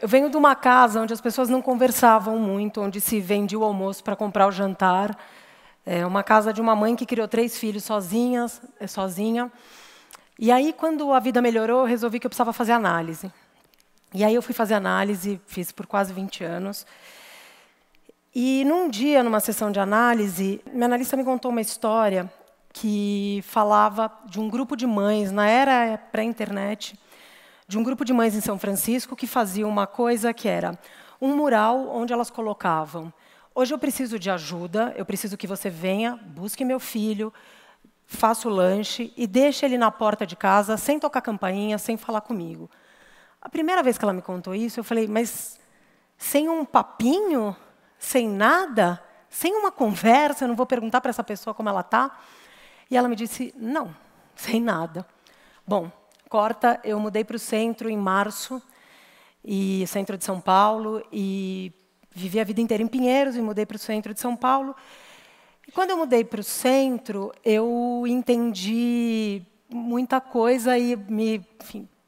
Eu venho de uma casa onde as pessoas não conversavam muito, onde se vendia o almoço para comprar o jantar. É uma casa de uma mãe que criou 3 filhos sozinha. E aí, quando a vida melhorou, eu resolvi que eu precisava fazer análise. E aí eu fui fazer análise, fiz por quase 20 anos. E num dia, numa sessão de análise, minha analista me contou uma história que falava de um grupo de mães, na era pré-internet, de um grupo de mães em São Francisco que faziam uma coisa que era um mural onde elas colocavam: hoje eu preciso de ajuda, eu preciso que você venha, busque meu filho, faça o lanche e deixe ele na porta de casa, sem tocar campainha, sem falar comigo. A primeira vez que ela me contou isso, eu falei, mas sem um papinho? Sem nada? Sem uma conversa? Eu não vou perguntar para essa pessoa como ela está? E ela me disse, não, sem nada. Bom, corta, eu mudei para o centro em março, centro de São Paulo, e vivi a vida inteira em Pinheiros e mudei para o centro de São Paulo. E quando eu mudei para o centro, eu entendi muita coisa e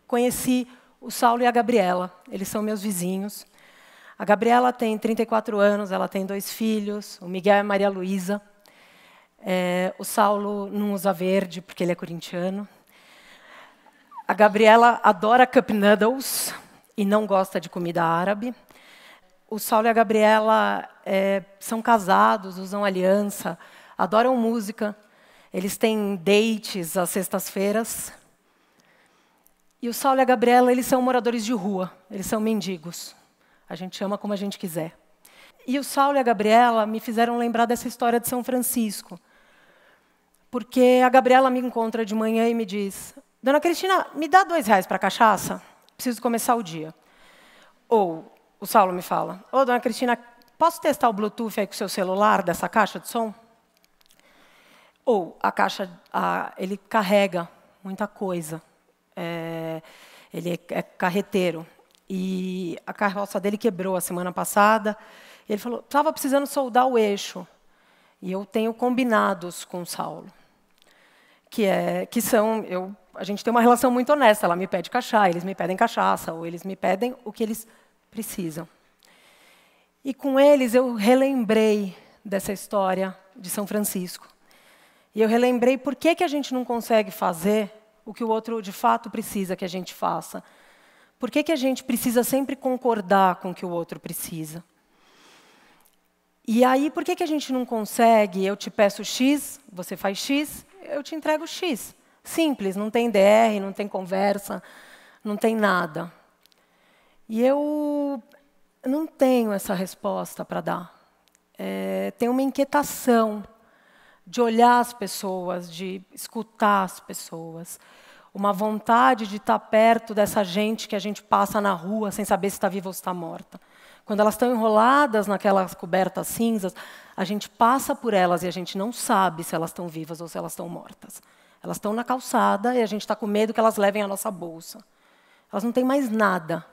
conheci o Saulo e a Gabriela. Eles são meus vizinhos. A Gabriela tem 34 anos, ela tem 2 filhos, o Miguel e a Maria Luísa. O Saulo não usa verde, porque ele é corintiano. A Gabriela adora cup noodles e não gosta de comida árabe. O Saulo e a Gabriela são casados, usam aliança, adoram música. Eles têm dates às sextas-feiras. E o Saulo e a Gabriela, eles são moradores de rua, eles são mendigos. A gente chama como a gente quiser. E o Saulo e a Gabriela me fizeram lembrar dessa história de São Francisco. Porque a Gabriela me encontra de manhã e me diz, Dona Cristina, me dá R$2 para cachaça? Preciso começar o dia. Ou o Saulo me fala, ô, Dona Cristina, posso testar o Bluetooth aí com o seu celular dessa caixa de som? Ou a caixa, ele carrega muita coisa. Ele é carreteiro. E a carroça dele quebrou a semana passada. Ele falou, estava precisando soldar o eixo. E eu tenho combinados com o Saulo. A gente tem uma relação muito honesta. Ela me pede cachaça, eles me pedem cachaça, ou eles me pedem o que eles precisam. E com eles eu relembrei dessa história de São Francisco. E eu relembrei por que a gente não consegue fazer o que o outro de fato precisa que a gente faça. Por que a gente precisa sempre concordar com o que o outro precisa? E aí, por que a gente não consegue, eu te peço X, você faz X, eu te entrego X. Simples, não tem DR, não tem conversa, não tem nada. E eu não tenho essa resposta para dar. Tenho uma inquietação de olhar as pessoas, de escutar as pessoas. Uma vontade de estar perto dessa gente que a gente passa na rua sem saber se está viva ou se está morta. Quando elas estão enroladas naquelas cobertas cinzas, a gente passa por elas e a gente não sabe se elas estão vivas ou se elas estão mortas. Elas estão na calçada e a gente está com medo que elas levem a nossa bolsa. Elas não têm mais nada.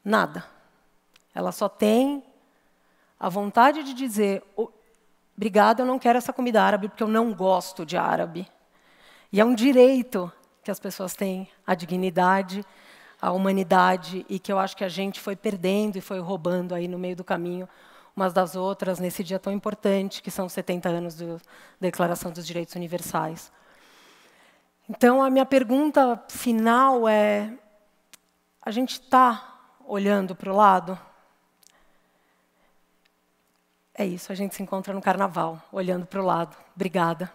Nada. Elas só têm a vontade de dizer, obrigada, eu não quero essa comida árabe porque eu não gosto de árabe. E é um direito que as pessoas têm, a dignidade, a humanidade, e que eu acho que a gente foi perdendo e foi roubando aí no meio do caminho umas das outras, nesse dia tão importante, que são os 70 anos da Declaração dos Direitos Universais. Então, a minha pergunta final é, a gente está olhando para o lado? É isso, a gente se encontra no Carnaval, olhando para o lado. Obrigada.